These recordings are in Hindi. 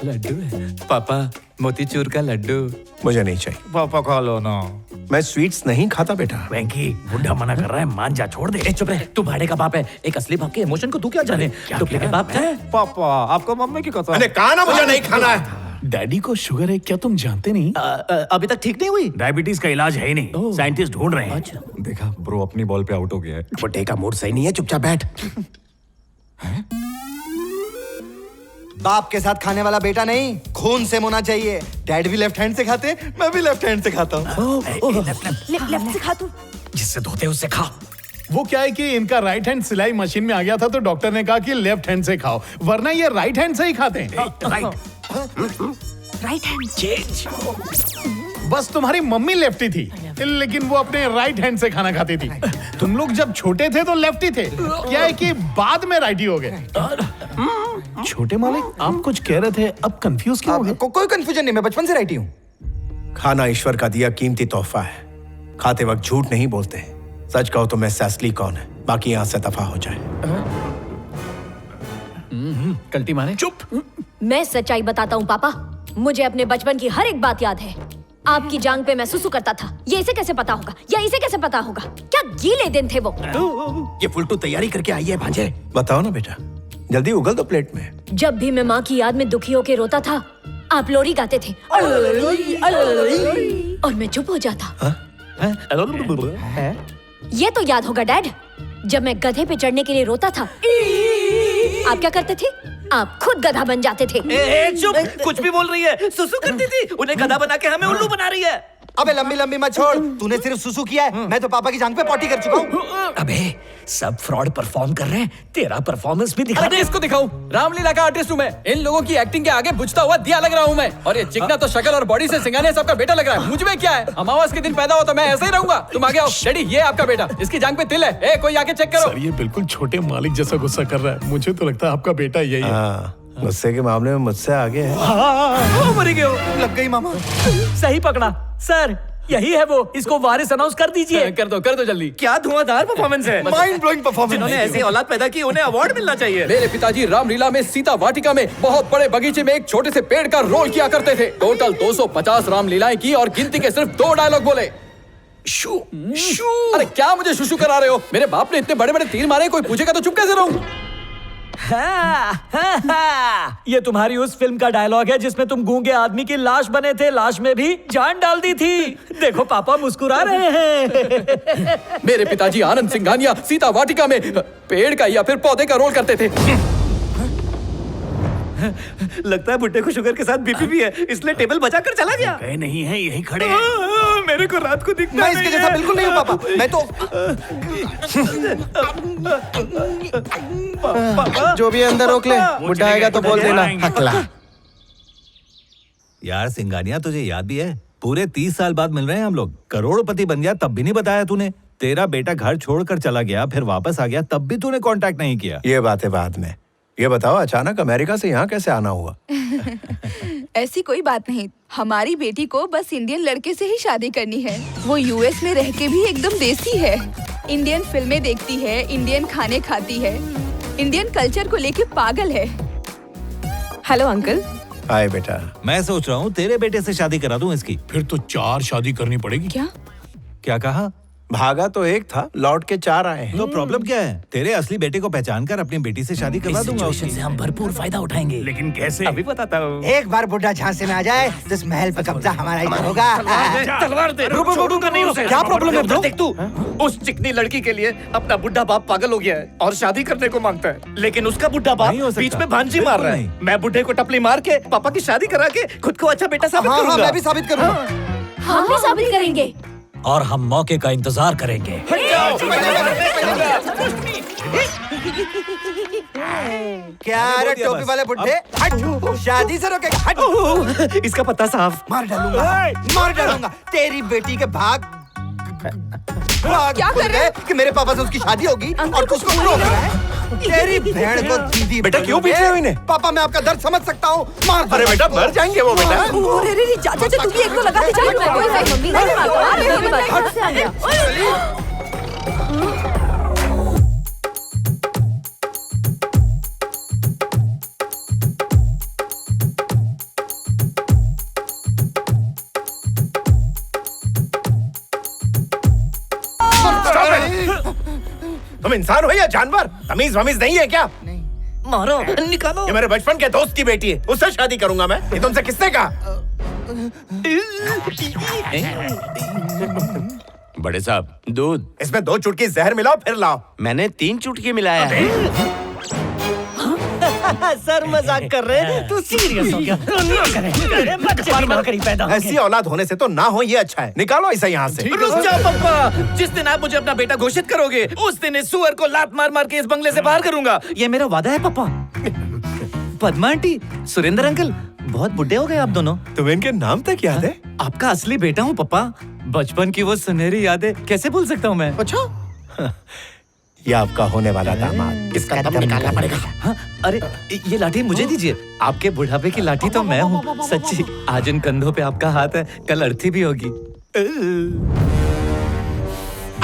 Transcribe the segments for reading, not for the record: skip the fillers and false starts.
लड्डू है पापा, मोतीचूर का लड्डू। मुझे नहीं चाहिए। पापा खा लो ना। मैं स्वीट्स नहीं खाता बेटा। वेंकी, बुढ़ा मना कर रहा है, मान जा, छोड़ दे। चुप रहे, तू भाड़े का बाप है। एक असली बाप के इमोशन को तू क्या जाने? डुप्लीकेट बाप है। पापा, आपको मम्मी की कसम। मैंने कहा ना मुझे नहीं खाना है। डैडी को शुगर है, क्या तुम जानते नहीं? अभी तक ठीक नहीं हुई। डायबिटीज का इलाज है ही नहीं, साइंटिस्ट ढूंढ रहे हैं। अच्छा। देखा ब्रो, अपनी बॉल पे आउट हो गया है। बुड्ढे का मूड सही नहीं है, चुपचाप बैठ। बाप के साथ खाने वाला बेटा नहीं, खून से होना चाहिए। डैड भी लेफ्ट हैंड से खाते, मैं भी लेफ्ट हैंड से खाता हूँ। लेफ्ट से खा तू। जिससे धोते उससे खा। वो क्या है कि इनका राइट हैंड सिलाई मशीन में आ गया था, तो डॉक्टर ने कहा कि लेफ्ट हैंड से खाओ, वरना ये राइट हैंड से ही खाते हैं। Right hand change. बस तुम्हारी मम्मी लेफ्टी थी, लेकिन वो अपने राइट हैंड से खाना खाती थी। तुम लोग जब छोटे थे तो लेफ्टी थे, क्या है कि बाद में राइटी हो गए। छोटे मालिक, आप कुछ कह रहे थे, अब कंफ्यूज क्यों हो गए? कोई कंफ्यूजन नहीं, मैं बचपन से राइटी हूँ। खाना ईश्वर का दिया कीमती तोहफा है। खाते वक्त झूठ नहीं बोलते। सच कहो तो मैं से असली कौन है, बाकी यहाँ से दफा हो जाए। कल्टी मारे। चुप। मैं सच्चाई बताता हूँ पापा, मुझे अपने बचपन की हर एक बात याद है। आपकी जांग पे मैं सुसु करता था, ये इसे कैसे पता होगा, या इसे कैसे पता होगा? क्या गीले दिन थे वो। ये फुलटू तैयारी करके आई है भांजे। बताओ ना बेटा, जल्दी उगल दो प्लेट में। जब भी मैं माँ की याद में दुखी होके रोता था, आप लोरी गाते थे और मैं चुप हो जाता। ये तो याद होगा डैड, जब मैं गधे पे चढ़ने के लिए रोता था, आप क्या करते थे? आप खुद गधा बन जाते थे। चुप, कुछ भी बोल रही है। सुसु करती थी, उन्हें गधा बना के हमें उल्लू बना रही है। अबे लंबी लंबी मत छोड़, तूने सिर्फ सुसु किया है, मैं तो पापा की जांग पे पॉटी कर चुका हूँ। अबे सब फ्रॉड परफॉर्म कर रहे हैं, तेरा परफॉर्मेंस भी दिखा दे। इसको दिखाऊं, रामलीला का आर्टिस्ट हूँ मैं। इन लोगों की एक्टिंग के आगे बुझता हुआ दिया लग रहा हूँ मैं। और ये चिकना तो शक्ल और बॉडी से सिंगाने सबका बेटा लग रहा है। मुझ में क्या है? अमावस के दिन पैदा हो तो मैं ऐसे ही रहूंगा। तुम आगे आओ। डैडी, ये आपका बेटा, इसकी जांग पे तिल है। कोई आके चेक करो। सर, ये बिल्कुल छोटे मालिक जैसा गुस्सा कर रहा है। मुझे तो लगता है आपका बेटा यही है। गुस्से के मामले में मुझसे आगे है। मर गए। लग गई मामा। सही पकड़ा सर, यही है वो। इसको वारिस अनाउंस कर दीजिए। कर दो जल्दी। क्या धुआंधार परफॉर्मेंस है। Mind blowing performance. जिन्होंने ऐसी औलाद पैदा की, उन्हें अवार्ड मिलना चाहिए। मेरे पिताजी रामलीला में सीता वाटिका में बहुत बड़े बगीचे में एक छोटे से पेड़ का रोल किया करते थे। टोटल 250 रामलीलाएं की और गिनती के सिर्फ 2 डायलॉग बोले। शू शू। अरे क्या मुझे शुशु करा रहे हो? मेरे बाप ने इतने बड़े बड़े तीर मारे, कोई पूछेगा तो चुप कैसे रहूं? ये तुम्हारी उस फिल्म का डायलॉग है जिसमें तुम गूंगे आदमी की लाश बने थे, लाश में भी जान डाल दी थी। देखो पापा मुस्कुरा रहे हैं। मेरे पिताजी आनंद सिंघानिया सीता वाटिका में पेड़ का या फिर पौधे का रोल करते थे। लगता है बुड्ढे को शुगर के साथ बीपी भी है, इसलिए टेबल बचाकर चला गया। गए नहीं है, यही खड़े हैं। मेरे को रात को दिखता मैं इसके जैसा बिल्कुल नहीं हूँ पापा, मैं तो जो भी अंदर रोक ले, बुड्ढा आएगा तो बोल देना हकला। यार सिंगानिया, तुझे याद भी है? पूरे 30 साल बाद मिल रहे हैं हम लोग। करोड़पति बन गया तब भी नहीं बताया तूने। तेरा बेटा घर छोड़कर चला गया, फिर वापस आ गया, तब भी तूने कांटेक्ट नहीं किया। ये बात है बाद में। ये बताओ, अचानक अमेरिका से यहाँ कैसे आना हुआ? ऐसी कोई बात नहीं, हमारी बेटी को बस इंडियन लड़के से ही शादी करनी है। वो यूएस में रह के भी एकदम देसी है। इंडियन फिल्में देखती है, इंडियन खाने खाती है, इंडियन कल्चर को लेके पागल है। Hello uncle. हाय बेटा। मैं सोच रहा हूँ तेरे बेटे से शादी करा दूं इसकी। फिर तो 4 शादी करनी पड़ेगी। क्या कहा? भागा तो एक था, लौट के 4 आए हैं। तो प्रॉब्लम क्या है? तेरे असली बेटे को पहचान कर अपनी बेटी से शादी करवा दूंगा। से हम भरपूर फायदा उठाएंगे। लेकिन कैसे? अभी बताता हूँ। एक बार बुड्ढा झांसे में आ जाए तो इस महल पे कब्जा हमारा ही होगा। तलवार दे। छोड़ूंगा नहीं उसे। क्या प्रॉब्लम है ब्रो? देख तू, उस चिकनी लड़की के लिए अपना बुढ़ा बाप पागल हो गया है और शादी करने को मांगता है, लेकिन उसका बुढ़ा बाप बीच में भांजी मार रहा है। मैं बुढ़े को टपली मार के पापा की शादी करा के खुद को अच्छा बेटा साबित करूंगा। मैं भी साबित करूंगा। हम भी साबित करेंगे। और हम मौके का इंतजार करेंगे। क्या रे टोपी वाले बुड्ढे, हट, शादी से रोके, हट। इसका पता साफ। मार डालूंगा तेरी बेटी के भाग क्या कर रहे गए कि मेरे पापा से उसकी शादी होगी और तू उसको रोक रहा है। तेरी भेड़ को दीदी। बेटा क्यों पीट रहे हो इन्हें? पापा मैं आपका दर्द समझ सकता हूँ। मार। अरे बेटा मर जाएंगे वो बेटा। अरे चाचा तू भी एक तो लगा के तुम इंसान हो या जानवर? तमीज वमीज नहीं है क्या? मारो, निकालो। ये मेरे बचपन के दोस्त की बेटी है, उससे शादी करूंगा मैं। ये तुमसे किसने कहा? बड़े साहब, दूध। इसमें 2 चुटकी जहर मिलाओ फिर लाओ। मैंने 3 चुटकी मिलाया है। सर मजाक कर रहे हैं, तू सीरियस हो गया। बच्चे की नौकरी पैदा हो गई। ऐसी औलाद होने से तो ना हो, ये अच्छा है। निकालो इसे यहाँ से। रुक जाओ पापा, जिस दिन आप मुझे अपना बेटा घोषित करोगे उस दिन इस सुअर को लात मार मार के इस बंगले से बाहर करूंगा। ये मेरा वादा है पापा। पद्मा आंटी, सुरेंद्र अंकल, बहुत बुढ़े हो गए आप दोनों। तुम्हें इनके नाम तक याद है? आपका असली बेटा हूँ पापा। बचपन की वो सुनहरी यादें कैसे भूल सकता हूँ मैं। अच्छा, ये आपका होने वाला दामाद। इसका दम निकालना पड़ेगा। हाँ, अरे ये लाठी मुझे दीजिए। आपके बुढ़ापे की लाठी तो मैं हूँ। सच्ची, आज इन कंधों पे आपका हाथ है, कल अर्थी भी होगी।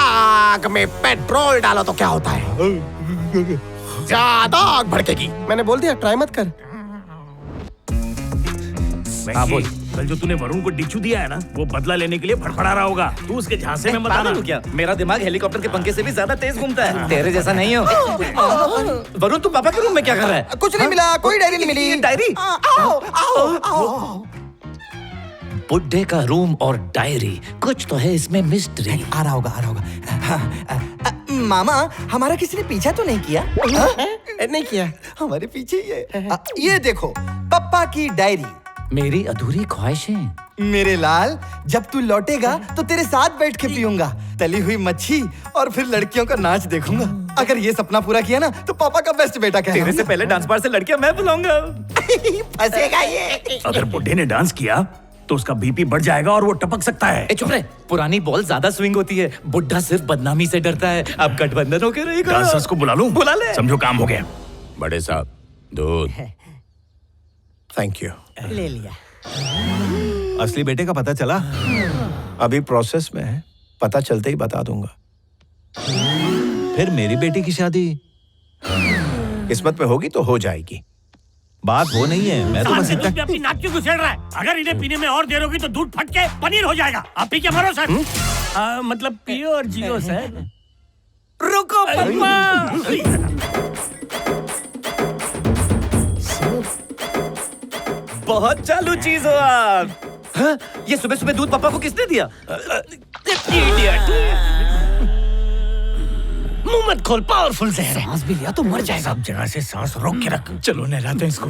आग में पेट्रोल डालो तो क्या होता है? ज्यादा आग भड़केगी। मैंने बोल दिया ट्राई मत कर। हाँ बोल। कल जो तूने वरुण को डिचू दिया है ना, वो बदला लेने के लिए फड़फड़ा रहा होगा। तू उसके झांसे में मत आना। क्या मेरा दिमाग हेलीकॉप्टर के पंखे से भी ज्यादा तेज घूमता है। तेरे जैसा नहीं हो। वरुण, तू पापा के रूम में क्या कर रहा है? कुछ नहीं मिला, कोई डायरी नहीं मिली। डायरी? बुड्ढे का रूम और डायरी, कुछ तो है इसमें मिस्ट्री। आ रहा होगा। मामा, हमारा किसी ने पीछा तो नहीं किया? नहीं किया, हमारे पीछे ही है। ये देखो, पप्पा की डायरी। मेरी अधूरी ख्वाहिशें। मेरे लाल, जब तू लौटेगा तो तेरे साथ बैठ के पीऊंगा तली हुई मच्छी और फिर लड़कियों का नाच देखूंगा। अगर ये सपना पूरा किया ना तो पापा का बेस्ट बेटा कहूंगा। तेरे से पहले डांस बार से लड़कियां मैं बुलाऊंगा। फंसेगा ये। अगर बुड्ढे ने डांस किया तो उसका बीपी बढ़ जाएगा और वो टपक सकता है। चुप रहे, पुरानी बॉल ज्यादा स्विंग होती है। बुड्ढा सिर्फ बदनामी से डरता है। अब गठबंधन होकर रहेगा। डांसर्स को बुला लूं? बुला ले। समझो काम हो गया। बड़े साहब, दूध। Thank you. ले लिया। असली बेटे का पता चला? अभी प्रोसेस में है, पता चलते ही बता दूंगा। फिर मेरी बेटी की शादी किस्मत में होगी तो हो जाएगी। बात वो नहीं है, मैं तो बस दूध में अपनी नाक क्यों घुसेड़ रहा है? अगर इन्हें पीने में और देर होगी तो दूध फट के पनीर हो जाएगा। आप पी के मरो सर। मतलब पियो और जियो सर। रुको पद्मा। बहुत चालू चीज हो आप। हाँ? ये सुबह सुबह दूध पापा को किसने दिया? मुंह मत खोल, पावरफुल जहर है। सांस भी लिया तो मर जाएगा। सब जगह से सांस रोक के रख। चलो नहलाते हैं इसको।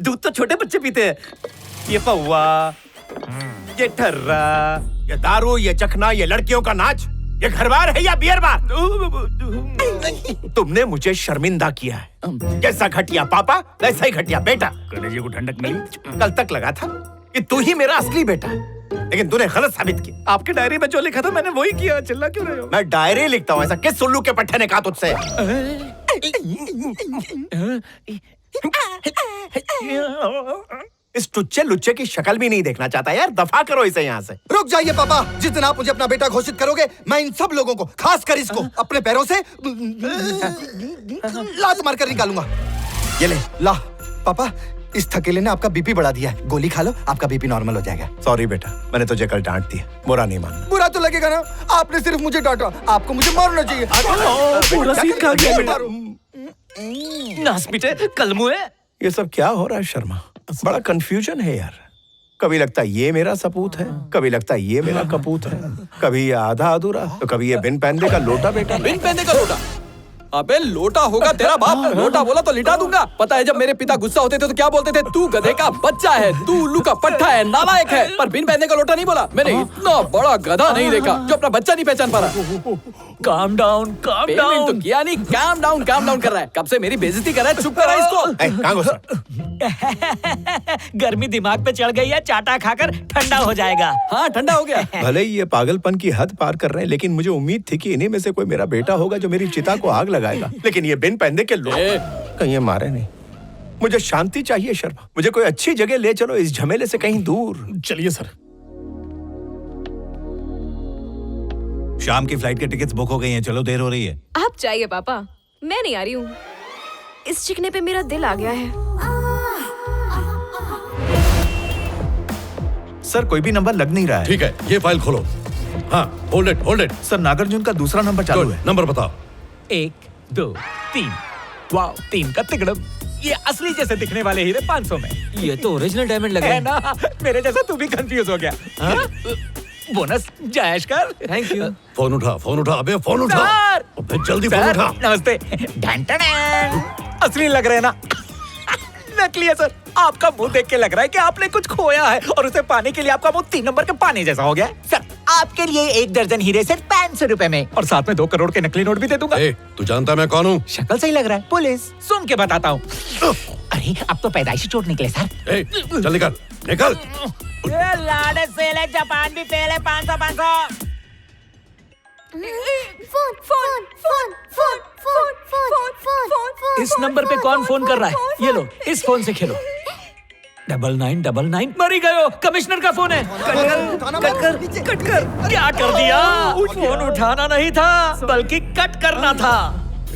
दूध तो छोटे बच्चे पीते हैं। ये पौवा, ये ठर्रा, ये दारू, ये चखना, ये लड़कियों का नाच, ये घर बार है या बियर बार? तुमने मुझे शर्मिंदा किया है। जैसा घटिया पापा वैसा ही घटिया बेटा। कलेजे को ठंडक मिली। कल तक लगा था कि तू ही मेरा असली बेटा है, लेकिन तूने गलत साबित किया। आपके डायरी में जो लिखा था मैंने वही किया। चिल्ला क्यों रहे हो? मैं डायरी लिखता हूँ, ऐसा किस सुल्लू के पट्टे ने कहा तुझसे? इस टुच्चे लुच्चे की शक्ल भी नहीं देखना चाहता यार। दफा करो इसे यहाँ से। रुक जाइए पापा, जिस दिन आप मुझे अपना बेटा घोषित करोगे मैं इन सब लोगों को, खासकर इसको, अपने पैरों से लात मारकर निकालूंगा। ये ले ला। पापा, इस थकेले ने आपका बीपी बढ़ा दिया है, गोली खा लो, आपका बीपी नॉर्मल हो जाएगा। सॉरी बेटा, मैंने तुझे कल डांट दिया, बुरा नहीं मानना। बुरा तो लगेगा ना, आपने सिर्फ मुझे डांटा, आपको मुझे मारना चाहिए। पूरा सीन खा गया बेटा। नास पीटे कलमुए। ये सब क्या हो रहा है शर्मा? बड़ा कंफ्यूजन है यार। कभी लगता है ये मेरा सपूत है, कभी लगता है ये मेरा कपूत है, कभी ये आधा अधूरा, तो कभी ये बिन पहनने का लोटा बेटा। बिन पहनने का लोटा? अबे लोटा होगा तेरा बाप। लोटा बोला तो लिटा दूंगा। पता है जब मेरे पिता गुस्सा होते थे तो क्या बोलते थे? तू गधे का बच्चा है, तू उल्लू का पट्टा है, नालायक है। पर बिन पहनने का लोटा नहीं बोला। मैंने इतना बड़ा गधा नहीं देखा जो अपना बच्चा नहीं पहचान पा रहा। Calm down, calm down. तो किया नहीं, काम डाउन कर रहा है। कब से मेरी बेइज्जती कर रहा है? चुप करा इसको। कहाँ घुसा? गर्मी दिमाग पे चढ़ गई है, चाटा खाकर ठंडा हो जाएगा। हाँ, ठंडा हो गया। भले ही ये पागलपन की हद पार कर रहे हैं, लेकिन मुझे उम्मीद थी कि इन्हीं में से कोई मेरा बेटा होगा जो मेरी चिता को आग लगाएगा। लेकिन ये बिन पहनने के लोग कहीं ये मारे नहीं। मुझे शांति चाहिए शर्मा, मुझे कोई अच्छी जगह ले चलो, इस झमेले से कहीं दूर। चलिए सर। शाम की फ्लाइट के टिकट्स बुक हो गई हैं, चलो देर हो रही है। आप जाइए पापा, मैं नहीं आ रही हूँ। इस चिकने पे मेरा दिल आ गया है। सर कोई भी नंबर लग नहीं रहा है। ठीक है, ये फाइल खोलो। हाँ, होल्ड इट। सर नागार्जुन का दूसरा नंबर चालू है। नंबर बताओ। 1 2 3 वाह 3 का तिकड़म। ये असली जैसे दिखने वाले हीरे 500 में। ये तो ओरिजिनल डायमंड लग रहा है है ना? मेरे जैसा तू भी कंफ्यूज हो गया। बोनस जायश कर। Thank you. फोन उठा अबे फोन उठा। सर! अबे जल्दी फोन सर, उठा। नमस्ते। Done done done. असली लग रहे हैं ना? नकली है सर। आपका मुंह देख के लग रहा है कि आपने कुछ खोया है और उसे पाने के लिए आपका मुंह 3 नंबर के पानी जैसा हो गया है। सर आपके लिए 1 दर्जन हीरे सिर्फ 500 रुपए में और साथ में 2 करोड़ के नकली नोट भी दे दूंगा। तू जानता मैं कौन हूँ? शक्ल सही लग रहा है। पुलिस। सुन के बताता हूँ। अरे अब तो पैदाइशी चोट निकले सर। चल निकल निकल। लाड़े से ले जापान भी फेल है 500 phone phone phone phone phone phone phone phone. इस नंबर पे कौन फोन कर रहा है? ये लो इस फोन से खेलो। 9999 मरी गयो। कमिश्नर का फोन है। कट कर। क्या कर दिया? फोन उठाना नहीं था बल्कि कट करना था।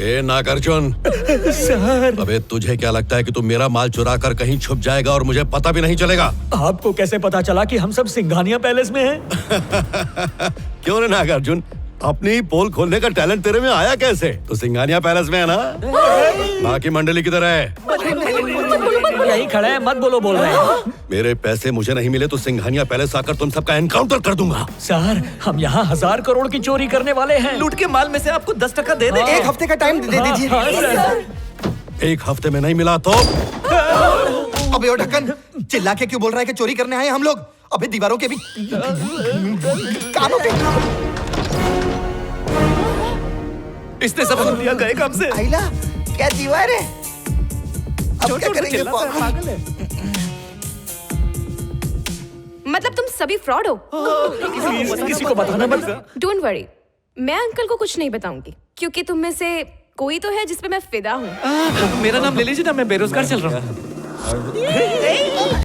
ए नागार्जुन। सर अबे तुझे क्या लगता है कि तू मेरा माल चुरा कर कहीं छुप जाएगा और मुझे पता भी नहीं चलेगा? आपको कैसे पता चला कि हम सब सिंघानिया पैलेस में हैं? क्यों रे नागार्जुन, अपनी पोल खोलने का टैलेंट तेरे में आया कैसे? तो सिंघानिया पैलेस में है ना? बाकी मंडली किधर है? यही खड़ा है, मत बोलो बोल रहे हैं। मेरे पैसे मुझे नहीं मिले तो सिंघानिया पैलेस आकर तुम सबका एनकाउंटर कर दूंगा। सर हम यहाँ 1000 करोड़ की चोरी करने वाले हैं। लूट के माल में से आपको 10% दे दे। 1 हफ्ते का टाइम दे दीजिए। सर। 1 हफ्ते में नहीं मिला तो? अबे ओ ढक्कन, चिल्ला के क्यों बोल रहा है कि चोरी करने आए हम लोग? अबे दीवारों के भी कानों पे। इसने सब सुन लिया, गए कब से? आइला क्या दीवार है? अब क्या करेंगे? मतलब तुम सभी फ्रॉड हो? किसी को बताना मत। डोंट वरी, मैं अंकल को कुछ नहीं बताऊंगी क्योंकि तुम में से कोई तो है जिस पे मैं फिदा हूँ। मेरा नाम ले लीजिए ना, मैं बेरोजगार चल रहा हूँ।